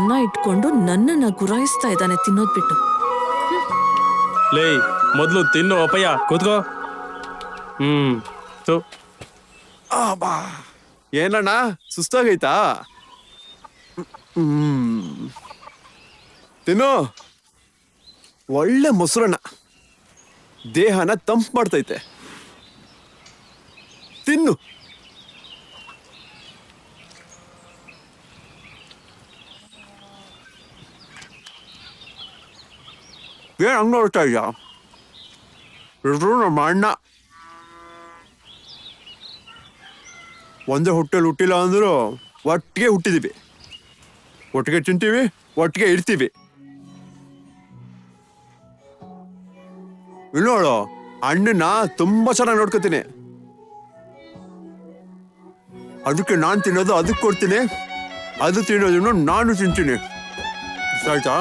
ಅನ್ನ ಇಟ್ಕೊಂಡು ನನ್ನನ್ನ ಗುರಾಯಿಸ್ತಾ ಇದ್ದಾನೆ ತಿನ್ನೋದ್ ಬಿಟ್ಟು. ಲೇ ಮೊದ್ಲು ತಿನ್ನು ಅಪ್ಪಯ್ಯ, ಕೂತ್ಕೋ. ಏನಣ್ಣ ಸುಸ್ತಾಗೈತಾ? ತಿನ್ನು. ಒಳ್ಳೆ ಮೊಸರನ್ನ ದೇಹನ ತಂಪು ಮಾಡ್ತೈತೆ. ತಿನ್ನು. ಏನ್ ಹಂಗ ನೋಡ್ತಾ ಇದ್ಯಾ? ನಮ್ಮ ಅಣ್ಣ ಒಂದೇ ಹೊಟ್ಟೆಲಿ ಹುಟ್ಟಿಲ್ಲ ಅಂದ್ರು ಒಟ್ಟಿಗೆ ಹುಟ್ಟಿದೀವಿ, ಒಟ್ಟಿಗೆ ತಿಂತೀವಿ, ಒಟ್ಟಿಗೆ ಇರ್ತೀವಿ. ನೋಡು, ಅಣ್ಣನ ತುಂಬಾ ಚೆನ್ನಾಗಿ ನೋಡ್ಕೋತೀನಿ. ಅದಕ್ಕೆ ನಾನ್ ತಿನ್ನೋದು ಅದಕ್ಕೆ ಕೊಡ್ತೀನಿ, ಅದು ತಿನ್ನೋದನ್ನು ನಾನು ತಿಂತೀನಿ. ಆಯ್ತಾ?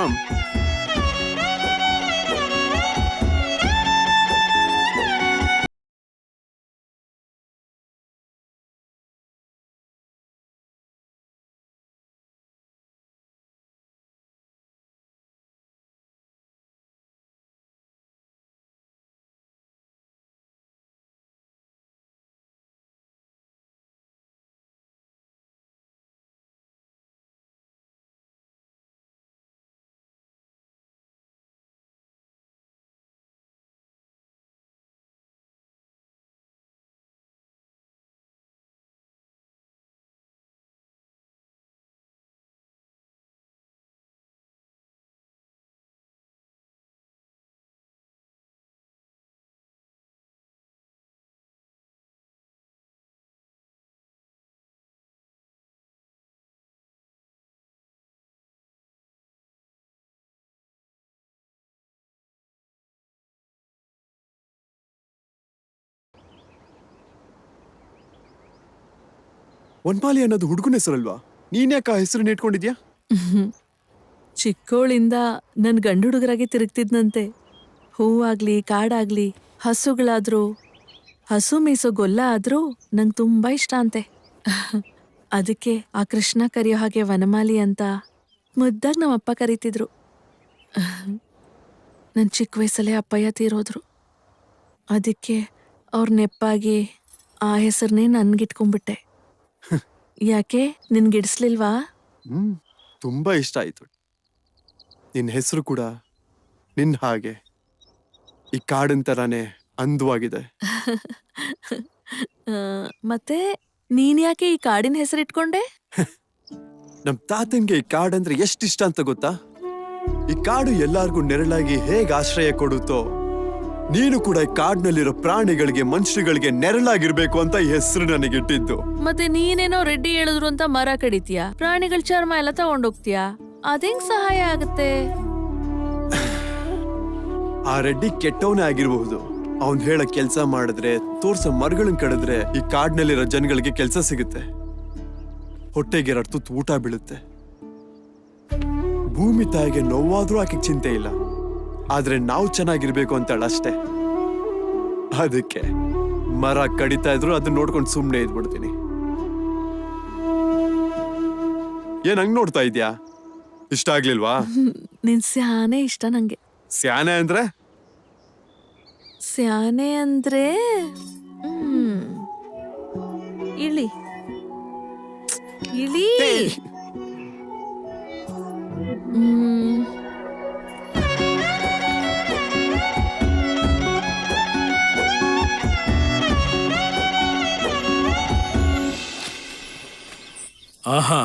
ವನ್ಮಾಲಿ ಅನ್ನೋದು ಹುಡುಗನ ಹೆಸರಲ್ವಾ? ನೀನ್ ಯಾಕೆ ಆ ಹೆಸರನ್ನ ಇಟ್ಕೊಂಡಿದ್ಯಾ? ಚಿಕ್ಕೋಳಿಂದ ನನ್ ಗಂಡು ಹುಡುಗರಾಗಿ ತಿರುಗ್ತಿದ್ನಂತೆ. ಹೂವಾಗ್ಲಿ ಕಾಡಾಗ್ಲಿ ಹಸುಗಳಾದ್ರೂ ಹಸು ಮೇಸೋ ಗೊಲ್ಲ ಆದ್ರೂ ನಂಗೆ ತುಂಬಾ ಇಷ್ಟ ಅಂತೆ. ಅದಕ್ಕೆ ಆ ಕೃಷ್ಣ ಕರೆಯೋ ಹಾಗೆ ವನಮಾಲಿ ಅಂತ ಮುದ್ದಾಗ್ ನಮ್ಮಪ್ಪ ಕರೀತಿದ್ರು. ನನ್ ಚಿಕ್ಕ ವಯಸ್ಸಲ್ಲೇ ಅಪ್ಪಯ್ಯ ತೀರೋದ್ರು. ಅದಕ್ಕೆ ಅವ್ರ ನೆಪ್ಪಾಗಿ ಆ ಹೆಸರನ್ನೇ ನನ್ಗಿಟ್ಕೊಂಡ್ಬಿಟ್ಟೆ. ಯಾಕೆ ನಿನ್ಗಿಡಿಸ್ಲಿಲ್ವಾ? ತುಂಬಾ ಇಷ್ಟ ಆಯ್ತು. ನಿನ್ ಹೆಸರು ಕೂಡ ನಿನ್ ಹಾಗೆ ಈ ಕಾಡಿನ ತರಾನೇ ಅಂದವಾಗಿದೆ. ಮತ್ತೆ ನೀನ್ ಯಾಕೆ ಈ ಕಾಡಿನ ಹೆಸರಿಟ್ಕೊಂಡೆ? ನಮ್ ತಾತಂಗೆ ಈ ಕಾಡಂದ್ರೆ ಎಷ್ಟಿಷ್ಟ ಅಂತ ಗೊತ್ತಾ? ಈ ಕಾಡು ಎಲ್ಲಾರ್ಗೂ ನೆರಳಾಗಿ ಹೇಗ್ ಆಶ್ರಯ ಕೊಡುತ್ತೋ, ನೀನು ಕೂಡ ಈ ಕಾಡಿನಲ್ಲಿರೋ ಪ್ರಾಣಿಗಳಿಗೆ ಮನುಷ್ಯಗಳಿಗೆ ನೆರಳಾಗಿರ್ಬೇಕು ಅಂತ ಈ ಹೆಸರು ನನಗಿಟ್ಟಿದ್ದು. ಮತ್ತೆ ನೀನೇನೋ ರೆಡ್ಡಿ ಹೇಳಿದ್ರು ಅಂತ ಮರ ಕಡಿತೀಯ, ಪ್ರಾಣಿಗಳ ಚರ್ಮ ಎಲ್ಲ ತಗೊಂಡೋಗ್ತೀಯ, ಅದೇಂಗ್ ಸಹಾಯ ಆಗತ್ತೆ? ಆ ರೆಡ್ಡಿ ಕೆಟ್ಟವನೇ ಆಗಿರಬಹುದು. ಅವನ್ ಹೇಳ ಕೆಲ್ಸ ಮಾಡಿದ್ರೆ, ತೋರ್ಸ ಮರಗಳನ್ನ ಕಡಿದ್ರೆ ಈ ಕಾಡಿನಲ್ಲಿರೋ ಜನಗಳಿಗೆ ಕೆಲ್ಸ ಸಿಗುತ್ತೆ, ಹೊಟ್ಟೆಗೆ 2 ತುತ್ತು ಊಟ ಬೀಳುತ್ತೆ. ಭೂಮಿ ತಾಯಿಗೆ ನೋವಾದ್ರೂ ಆಕೆ ಚಿಂತೆ ಇಲ್ಲ, ಆದ್ರೆ ನಾವು ಚೆನ್ನಾಗಿರ್ಬೇಕು ಅಂತೇಳ ಅಷ್ಟೇ. ಅದಕ್ಕೆ ಮರ ಕಡಿತಾ ಇದ್ರು ಅದನ್ನ ನೋಡ್ಕೊಂಡು ಸುಮ್ನೆ ಇದ್ಬಿಡ್ತೀನಿ. ಏನ್ ಹಂಗ್ ನೋಡ್ತಾ ಇದ್ಯಾ? ಇಷ್ಟ ಆಗ್ಲಿಲ್ವಾ? ನಿನ್ ಸ್ಯಾನೆ ಇಷ್ಟ ನಂಗೆ. ಸ್ಯಾನೆ ಅಂದ್ರೆ? ಸ್ಯಾನೆ ಅಂದ್ರೆ ಇಳಿ ಇಳಿ. ಆಹಾ,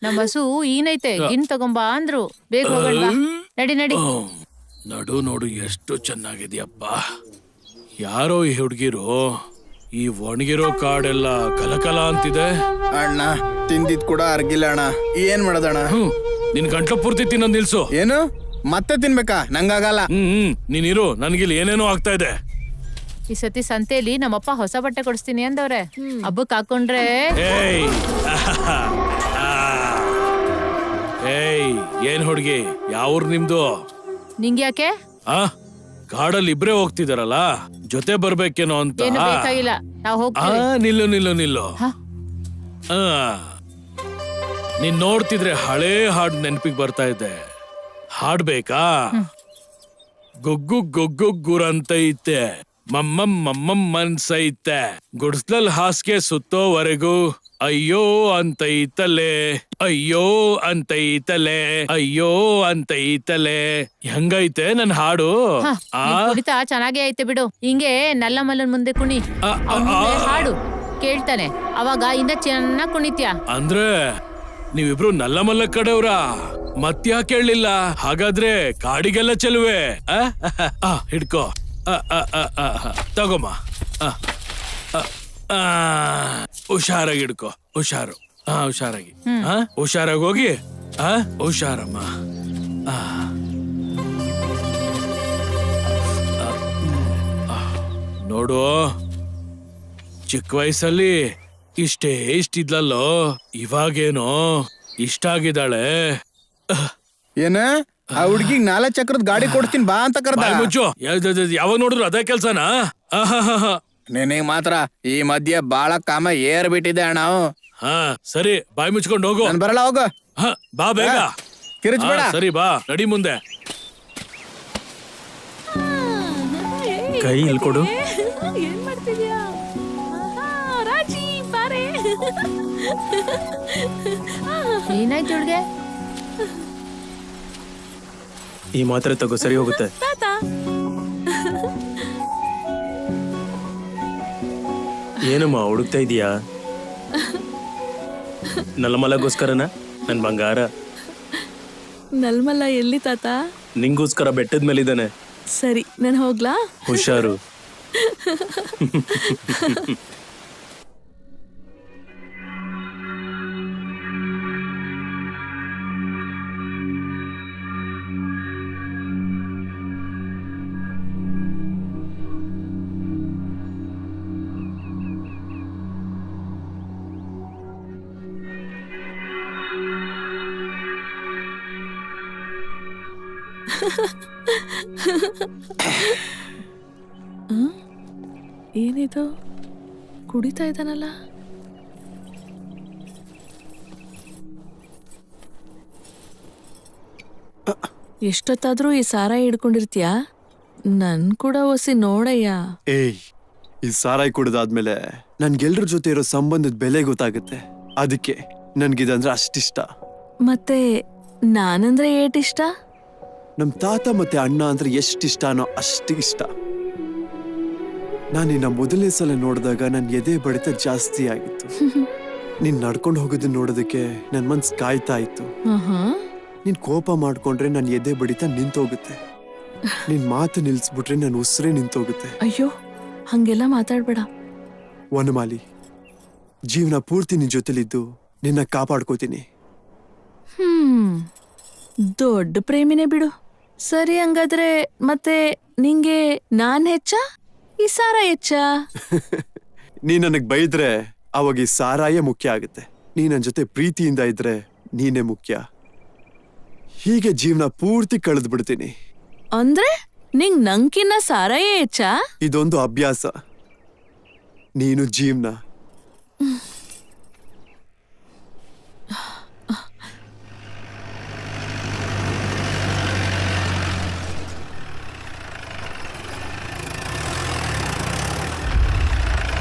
ನಮ್ಮ ಹಸು ಏನೈತೆ ಗಿನ್ ತಗೊಂಬಾ ಅಂದ್ರು. ಬೇಗ ಹೋಗಲ್ವಾ? ನಡಿ ನಡಿ. ನಡು ನೋಡು ಎಷ್ಟು ಚೆನ್ನಾಗಿದ್ಯಪ್ಪ. ಯಾರೋ ಈ ಹುಡ್ಗಿರು ಈ ಒಣಗಿರೋ ಕಾಡೆಲ್ಲ ಕಲಕಲ ಅಂತಿದೆ. ಅಣ್ಣ ತಿಂದಿದ್ ಕೂಡ ಅರ್ಗಿಲ್ಲ ಅಣ್ಣ, ಏನ್ ಮಾಡೋದಣ್ಣ? ನಿನ್ ಗಂಟ್ಲ ಪೂರ್ತಿ ತಿನ್ನೋದ್ ನಿಲ್ಸು. ಏನು ಮತ್ತೆ ತಿನ್ಬೇಕಾ? ನಂಗಾಗಲ್ಲ. ನೀನಿರು, ನನ್ಗಿಲ್ಲಿ ಏನೇನೋ ಆಗ್ತಾ ಇದೆ. ಈ ಸತಿ ಸಂತೆಲಿ ನಮ್ಮಪ್ಪ ಹೊಸ ಬಟ್ಟೆ ಕೊಡಿಸ್ತೀನಿ ಅಂದವ್ರೆ. ಹಬ್ಬಕ್ ಹಾಕೊಂಡ್ರೆ ಏಯ್, ಏನ್ ಹುಡ್ಗಿ, ಯಾವೂರ್ ನಿಮ್ದು? ನಿಂಗ್ಯಾಕೆ? ಕಾಡಲ್ಲಿ ಇಬ್ರೇ ಹೋಗ್ತಿದಾರಲ್ಲ, ಜೊತೆ ಬರ್ಬೇಕೇನೋ ಅಂತ. ಏನು ಬೇಕಾಗಿಲ್ಲ, ನಾವ್ ಹೋಗ್ತೀವಿ. ನಿಲ್ಲು ನಿಲ್ಲು ನಿಲ್ಲು. ನೀನ್ ನೋಡ್ತಿದ್ರೆ ಹಳೇ ಹಾಡು ನೆನಪಿಗೆ ಬರ್ತಾ ಇದೆ. ಹಾಡ್ಬೇಕಾ? ಗೊಗ್ಗು ಗೊಗ್ಗು ಗುರಂತೈತೆ, ಮಮ್ಮಮ್ ಮಮ್ಮಮ್ ಮನ್ಸೈತೆ, ಗುಡ್ಸ್ಲಲ್ ಹಾಸ್ಗೆ ಸುತ್ತೋವರೆಗೂ ಅಯ್ಯೋ ಅಂತೈತಲೆ, ಅಯ್ಯೋ ಅಂತೈತಲೆ, ಅಯ್ಯೋ ಅಂತೈತಲೆ. ಹೆಂಗೈತೆ ನನ್ ಹಾಡು? ಕುಣಿತ ಚೆನ್ನಾಗೇ ಐತೆ ಬಿಡು. ಹಿಂಗೆ ನಲ್ಲ ಮಲ್ಲನ್ ಮುಂದೆ ಕುಣಿ, ಅವ್ನ್ ಮುಂದೆ ಹಾಡು ಕೇಳ್ತಾನೆ, ಅವಾಗ ಇನ್ನ ಚೆನ್ನಾಗ್ ಕುಣಿತ್ಯಾ. ಅಂದ್ರೆ ನೀವಿಬ್ರು ನಲ್ಲ ಮಲ್ಲ ಕಡೆವ್ರ? ಮತ್ತ್ಯಾಕೆ ಹೇಳಲಿಲ್ಲ? ಹಾಗಾದ್ರೆ ಕಾಡಿಗೆಲ್ಲ ಚೆಲುವೆ. ಹಿಡ್ಕೋ, ತಗೋಮ್ಮ. ಹುಷಾರಾಗಿ ಹಿಡ್ಕೋ, ಹುಷಾರು. ಹುಷಾರಾಗಿ, ಹುಷಾರಾಗಿ ಹೋಗಿ. ಹುಷಾರಮ್ಮ. ನೋಡು, ಚಿಕ್ಕ ವಯಸ್ಸಲ್ಲಿ ಇಷ್ಟಿದ್ಲಲ್ಲೋ, ಇವಾಗೇನೋ ಇಷ್ಟ ಆಗಿದ್ದಾಳೆ. ಏನ ಆ ಹುಡ್ಗಿಗ್ 4 ಚಕ್ರದ ಗಾಡಿ ಕೊಡ್ತೀನಿ ಬಾ ಅಂತ ಕರ್ದ. ಬಾಯ್ ಮುಚ್ಚು. ಯಾವಾಗ ನೋಡಿದ್ರು ಅದೇ ಕೆಲ್ಸನಾ? ನಿನಗ್ ಮಾತ್ರ ಈ ಮಧ್ಯೆ ಬಾಳ ಕಾಮ ಏರ್ ಬಿಟ್ಟಿದೆ ಅಣ್ಣ. ಸರಿ, ಬಾಯ್ ಮುಚ್ಕೊಂಡು ಹೋಗು. ನಾನ್ ಬರಲ್ಲ, ಹೋಗು. ಬಾ ಬೇಗ. ಕಿರಿಚ್ಬೇಡ. ಸರಿ ಬಾ, ನಡಿ ಮುಂದೆ. ಕೈ ಇಲ್ಲಿ ಕೊಡು. ಏನ್ ಮಾಡ್ತಿದ್ಯಾ ರಾಜಿ? ಬಾರೆ. ಏನಾಯ್ತು ಹುಡ್ಗೆ? ಈ ಮಾತ್ರೆ ತಗೋ, ಸರಿ ಹೋಗುತ್ತೆ. ತಾತ, ಏನಮ್ಮ ಹುಡುಕ್ತಾ ಇದೀಯಾ? ನಲ್ಲಮಲಗೋಸ್ಕರನ ನನ್ ಬಂಗಾರ? ನಲ್ಮಲ್ಲ ಎಲ್ಲಿ ತಾತ? ನಿಂಗೋಸ್ಕರ ಬೆಟ್ಟದ ಮೇಲಿದ್ದಾನೆ. ಸರಿ, ನಾನು ಹೋಗ್ಲಾ? ಹುಷಾರು. ಏನಿದು? ಕುಡಿತಾ ಇದ್ದಾನಲ್ಲ? ಎಷ್ಟೊತ್ತಾದ್ರೂ ಈ ಸಾರಾಯಿ ಹಿಡ್ಕೊಂಡಿರ್ತೀಯ? ನನ್ ಕೂಡ ಒಸಿ ನೋಡಯ್ಯ. ಏಯ್, ಈ ಸಾರಾಯಿ ಕುಡ್ದಾದ್ಮೇಲೆ ನನ್ಗೆಲ್ರ ಜೊತೆ ಇರೋ ಸಂಬಂಧದ ಬೆಲೆ ಗೊತ್ತಾಗುತ್ತೆ. ಅದಕ್ಕೆ ನನ್ಗಿದಂದ್ರೆ ಅಷ್ಟಿಷ್ಟ. ಮತ್ತೆ ನಾನಂದ್ರೆ ಏಟಿಷ್ಟ? ನಮ್ ತಾತ ಮತ್ತೆ ಅಣ್ಣ ಅಂದ್ರೆ ಎಷ್ಟಿಷ್ಟನೋ ಅಷ್ಟಿಷ್ಟ. ನಾನು ನಿನ್ನ ಮೊದಲನೇ ಸಲ ನೋಡಿದಾಗ ನನ್ನ ಎದೆ ಬಡಿತ ಜಾಸ್ತಿ ಆಗಿತ್ತು. ನೀನ್ ನಡ್ಕೊಂಡು ಹೋಗೋದನ್ನ ನೋಡೋದಕ್ಕೆ ನನ್ ಮನ್ಸ್ ಕಾಯ್ತಾ ಇತ್ತು. ನೀನ್ ಕೋಪ ಮಾಡ್ಕೊಂಡ್ರೆ ನನ್ ಎದೆ ಬಡಿತ ನಿಂತೋಗುತ್ತೆ. ನಿನ್ ಮಾತು ನಿಲ್ಸ್ಬಿಟ್ರೆ ನನ್ ಉಸಿರೇ ನಿಂತೋಗುತ್ತೆ. ಅಯ್ಯೋ, ಹಂಗೆಲ್ಲ ಮಾತಾಡ್ಬೇಡ ವನಮಾಲಿ. ಜೀವನ ಪೂರ್ತಿ ನಿನ್ ಜೊತೆಲಿದ್ದು ನಿನ್ನ ಕಾಪಾಡ್ಕೋತೀನಿ. ದೊಡ್ಡ ಪ್ರೇಮಿನೇ ಬಿಡು. ಸರಿ, ಹಂಗಾದ್ರೆ ಮತ್ತೆ ನಿಂಗೆ ನಾನ್ ಹೆಚ್ಚ ಈ ಸಾರ ಹೆಚ್ಚ? ನೀ ನನಗ್ ಬೈದ್ರೆ ಅವಾಗ ಈ ಸಾರಾಯೇ ಮುಖ್ಯ ಆಗುತ್ತೆ. ನೀ ನನ್ ಜೊತೆ ಪ್ರೀತಿಯಿಂದ ಇದ್ರೆ ನೀನೇ ಮುಖ್ಯ. ಹೀಗೆ ಜೀವನ ಪೂರ್ತಿ ಕಳೆದು ಬಿಡ್ತೀನಿ. ಅಂದ್ರೆ ನಿಂಗ್ ನಂಕಿನ್ನ ಸಾರಾಯೇ ಹೆಚ್ಚ? ಇದೊಂದು ಅಭ್ಯಾಸ. ನೀನು ಜೀವನ,